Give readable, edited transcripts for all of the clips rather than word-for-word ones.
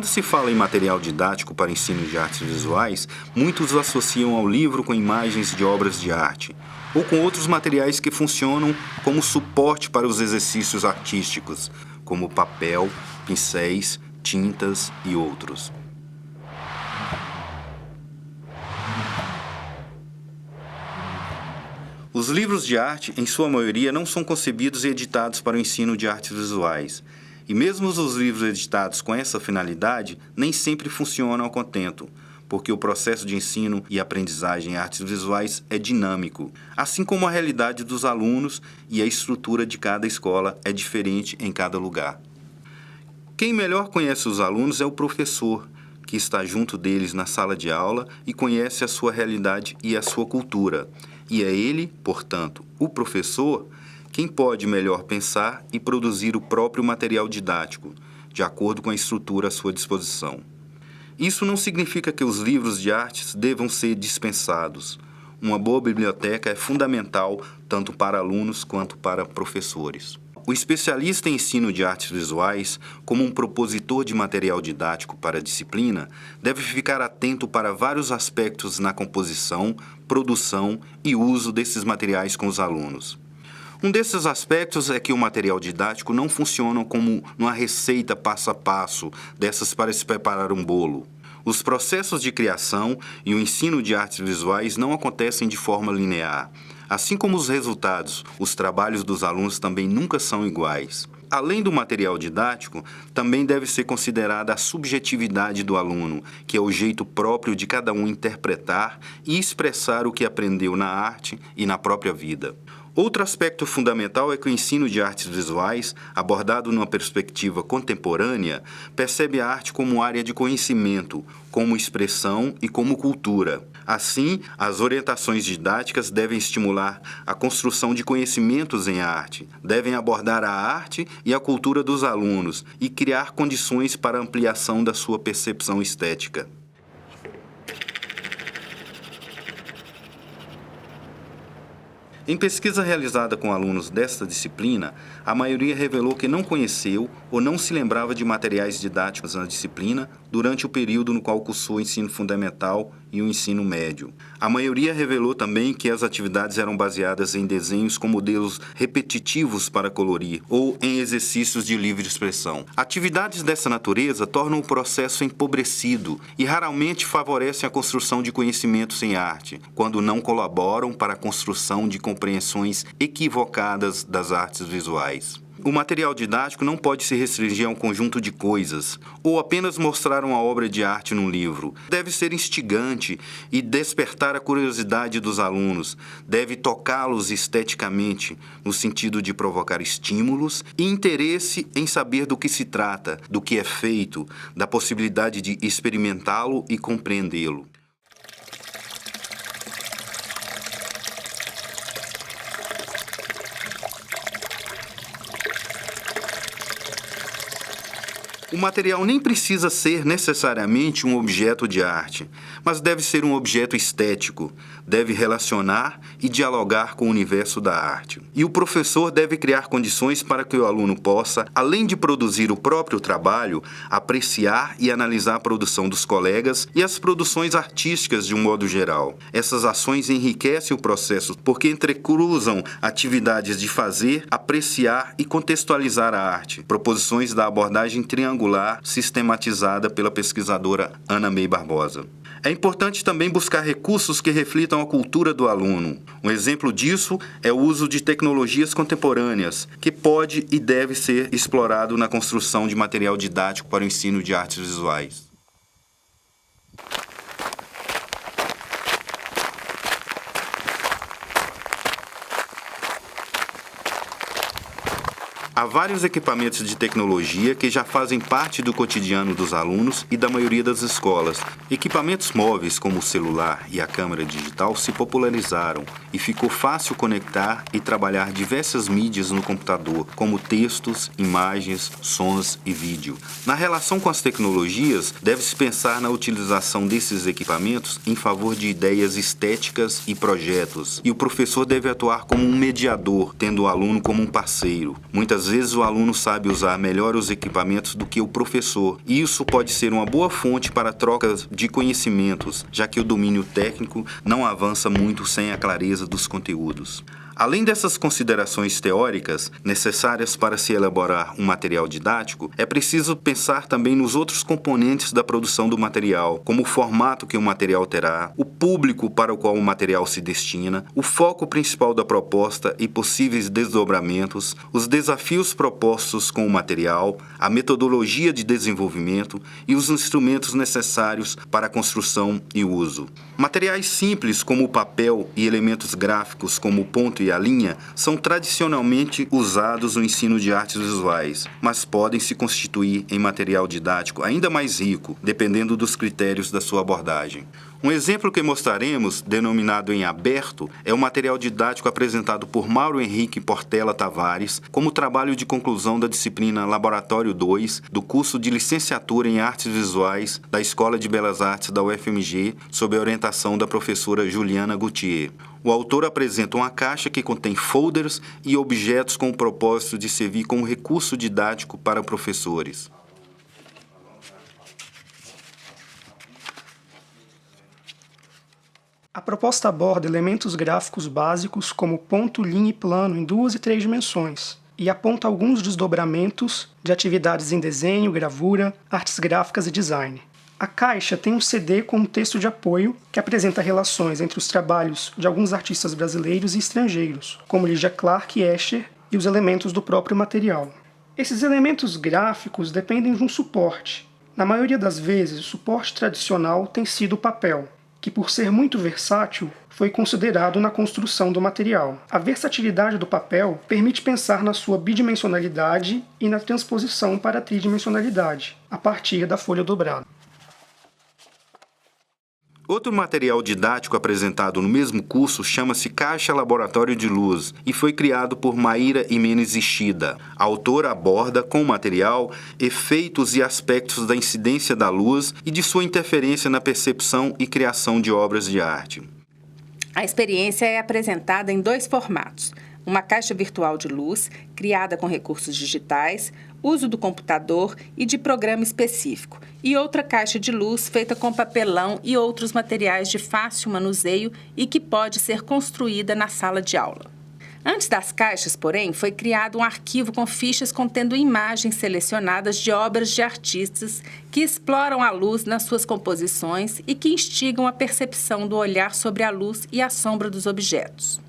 Quando se fala em material didático para ensino de artes visuais, muitos o associam ao livro com imagens de obras de arte, ou com outros materiais que funcionam como suporte para os exercícios artísticos, como papel, pincéis, tintas e outros. Os livros de arte, em sua maioria, não são concebidos e editados para o ensino de artes visuais. E mesmo os livros editados com essa finalidade, nem sempre funcionam ao contento, porque o processo de ensino e aprendizagem em artes visuais é dinâmico, assim como a realidade dos alunos e a estrutura de cada escola é diferente em cada lugar. Quem melhor conhece os alunos é o professor, que está junto deles na sala de aula e conhece a sua realidade e a sua cultura. E é ele, portanto, o professor, quem pode melhor pensar e produzir o próprio material didático, de acordo com a estrutura à sua disposição. Isso não significa que os livros de artes devam ser dispensados. Uma boa biblioteca é fundamental tanto para alunos quanto para professores. O especialista em ensino de artes visuais, como um propositor de material didático para a disciplina, deve ficar atento para vários aspectos na composição, produção e uso desses materiais com os alunos. Um desses aspectos é que o material didático não funciona como uma receita passo a passo dessas para se preparar um bolo. Os processos de criação e o ensino de artes visuais não acontecem de forma linear. Assim como os resultados, os trabalhos dos alunos também nunca são iguais. Além do material didático, também deve ser considerada a subjetividade do aluno, que é o jeito próprio de cada um interpretar e expressar o que aprendeu na arte e na própria vida. Outro aspecto fundamental é que o ensino de artes visuais, abordado numa perspectiva contemporânea, percebe a arte como área de conhecimento, como expressão e como cultura. Assim, as orientações didáticas devem estimular a construção de conhecimentos em arte, devem abordar a arte e a cultura dos alunos e criar condições para a ampliação da sua percepção estética. Em pesquisa realizada com alunos desta disciplina, a maioria revelou que não conheceu ou não se lembrava de materiais didáticos na disciplina durante o período no qual cursou o ensino fundamental e o ensino médio. A maioria revelou também que as atividades eram baseadas em desenhos com modelos repetitivos para colorir ou em exercícios de livre expressão. Atividades dessa natureza tornam o processo empobrecido e raramente favorecem a construção de conhecimentos em arte, quando não colaboram para a construção de compreensões equivocadas das artes visuais. O material didático não pode se restringir a um conjunto de coisas, ou apenas mostrar uma obra de arte num livro. Deve ser instigante e despertar a curiosidade dos alunos. Deve tocá-los esteticamente, no sentido de provocar estímulos e interesse em saber do que se trata, do que é feito, da possibilidade de experimentá-lo e compreendê-lo. O material nem precisa ser necessariamente um objeto de arte, mas deve ser um objeto estético, deve relacionar e dialogar com o universo da arte. E o professor deve criar condições para que o aluno possa, além de produzir o próprio trabalho, apreciar e analisar a produção dos colegas e as produções artísticas de um modo geral. Essas ações enriquecem o processo porque entrecruzam atividades de fazer, apreciar e contextualizar a arte, proposições da abordagem triangular sistematizada pela pesquisadora Ana May Barbosa. É importante também buscar recursos que reflitam a cultura do aluno. Um exemplo disso é o uso de tecnologias contemporâneas, que pode e deve ser explorado na construção de material didático para o ensino de artes visuais. Há vários equipamentos de tecnologia que já fazem parte do cotidiano dos alunos e da maioria das escolas, Equipamentos móveis como o celular e a câmera digital se popularizaram e ficou fácil conectar e trabalhar diversas mídias no computador, como textos, imagens, sons e vídeo. Na relação com as tecnologias, deve-se pensar na utilização desses equipamentos em favor de ideias estéticas e projetos, e o professor deve atuar como um mediador, tendo o aluno como um parceiro. Muitas vezes o aluno sabe usar melhor os equipamentos do que o professor, e isso pode ser uma boa fonte para trocas de conhecimentos, já que o domínio técnico não avança muito sem a clareza dos conteúdos. Além dessas considerações teóricas necessárias para se elaborar um material didático, é preciso pensar também nos outros componentes da produção do material, como o formato que o material terá, o público para o qual o material se destina, o foco principal da proposta e possíveis desdobramentos, os desafios propostos com o material, a metodologia de desenvolvimento e os instrumentos necessários para a construção e uso. Materiais simples como o papel e elementos gráficos como o ponto e a linha são tradicionalmente usados no ensino de artes visuais, mas podem se constituir em material didático ainda mais rico, dependendo dos critérios da sua abordagem. Um exemplo que mostraremos, denominado em aberto, é o material didático apresentado por Mauro Henrique Portela Tavares como trabalho de conclusão da disciplina Laboratório 2 do curso de Licenciatura em Artes Visuais da Escola de Belas Artes da UFMG, sob a orientação da professora Juliana Gauthier. O autor apresenta uma caixa que contém folders e objetos com o propósito de servir como recurso didático para professores. A proposta aborda elementos gráficos básicos como ponto, linha e plano em 2 e 3 dimensões, e aponta alguns desdobramentos de atividades em desenho, gravura, artes gráficas e design. A caixa tem um CD com um texto de apoio que apresenta relações entre os trabalhos de alguns artistas brasileiros e estrangeiros, como Lygia Clark e Escher, e os elementos do próprio material. Esses elementos gráficos dependem de um suporte. Na maioria das vezes, o suporte tradicional tem sido o papel, que por ser muito versátil, foi considerado na construção do material. A versatilidade do papel permite pensar na sua bidimensionalidade e na transposição para a tridimensionalidade, a partir da folha dobrada. Outro material didático apresentado no mesmo curso chama-se Caixa Laboratório de Luz e foi criado por Maíra Imenes Ishida. A autora aborda com o material efeitos e aspectos da incidência da luz e de sua interferência na percepção e criação de obras de arte. A experiência é apresentada em 2 formatos. Uma caixa virtual de luz, criada com recursos digitais, uso do computador e de programa específico, e outra caixa de luz feita com papelão e outros materiais de fácil manuseio e que pode ser construída na sala de aula. Antes das caixas, porém, foi criado um arquivo com fichas contendo imagens selecionadas de obras de artistas que exploram a luz nas suas composições e que instigam a percepção do olhar sobre a luz e a sombra dos objetos.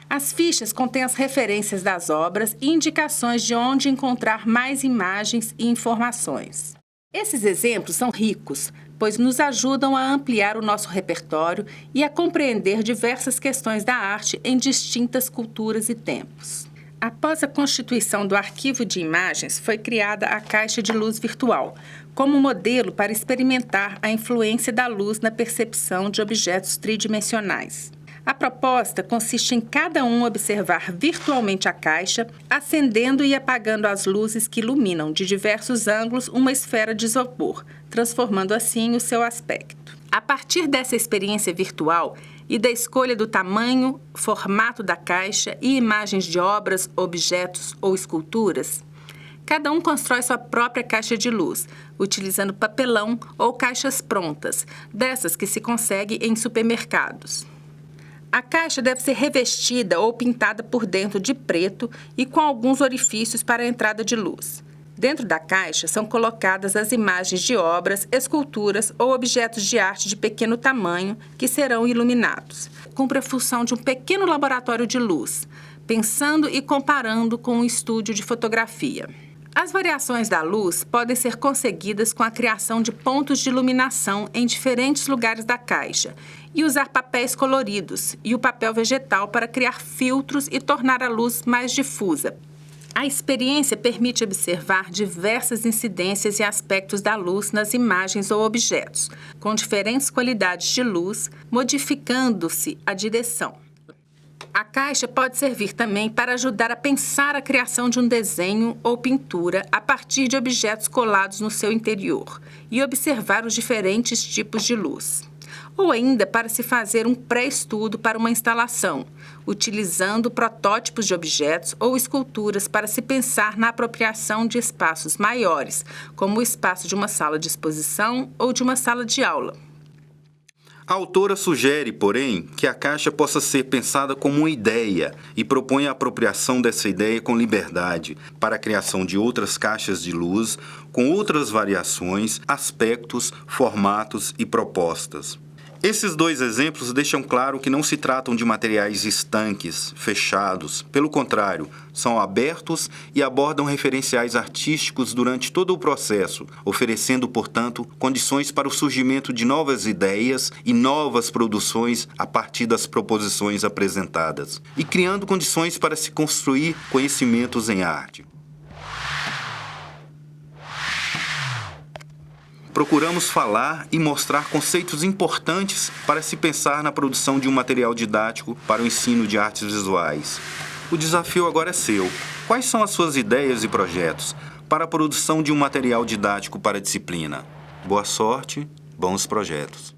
As fichas contêm as referências das obras e indicações de onde encontrar mais imagens e informações. Esses exemplos são ricos, pois nos ajudam a ampliar o nosso repertório e a compreender diversas questões da arte em distintas culturas e tempos. Após a constituição do arquivo de imagens, foi criada a caixa de luz virtual, como modelo para experimentar a influência da luz na percepção de objetos tridimensionais. A proposta consiste em cada um observar virtualmente a caixa, acendendo e apagando as luzes que iluminam de diversos ângulos uma esfera de isopor, transformando assim o seu aspecto. A partir dessa experiência virtual e da escolha do tamanho, formato da caixa e imagens de obras, objetos ou esculturas, cada um constrói sua própria caixa de luz, utilizando papelão ou caixas prontas, dessas que se consegue em supermercados. A caixa deve ser revestida ou pintada por dentro de preto e com alguns orifícios para a entrada de luz. Dentro da caixa são colocadas as imagens de obras, esculturas ou objetos de arte de pequeno tamanho que serão iluminados. Cumpre a função de um pequeno laboratório de luz, pensando e comparando com um estúdio de fotografia. As variações da luz podem ser conseguidas com a criação de pontos de iluminação em diferentes lugares da caixa e usar papéis coloridos e o papel vegetal para criar filtros e tornar a luz mais difusa. A experiência permite observar diversas incidências e aspectos da luz nas imagens ou objetos, com diferentes qualidades de luz, modificando-se a direção. A caixa pode servir também para ajudar a pensar a criação de um desenho ou pintura a partir de objetos colados no seu interior e observar os diferentes tipos de luz. Ou ainda para se fazer um pré-estudo para uma instalação, utilizando protótipos de objetos ou esculturas para se pensar na apropriação de espaços maiores, como o espaço de uma sala de exposição ou de uma sala de aula. A autora sugere, porém, que a caixa possa ser pensada como uma ideia e propõe a apropriação dessa ideia com liberdade para a criação de outras caixas de luz com outras variações, aspectos, formatos e propostas. Esses dois exemplos deixam claro que não se tratam de materiais estanques, fechados. Pelo contrário, são abertos e abordam referenciais artísticos durante todo o processo, oferecendo, portanto, condições para o surgimento de novas ideias e novas produções a partir das proposições apresentadas, e criando condições para se construir conhecimentos em arte. Procuramos falar e mostrar conceitos importantes para se pensar na produção de um material didático para o ensino de artes visuais. O desafio agora é seu. Quais são as suas ideias e projetos para a produção de um material didático para a disciplina? Boa sorte, bons projetos.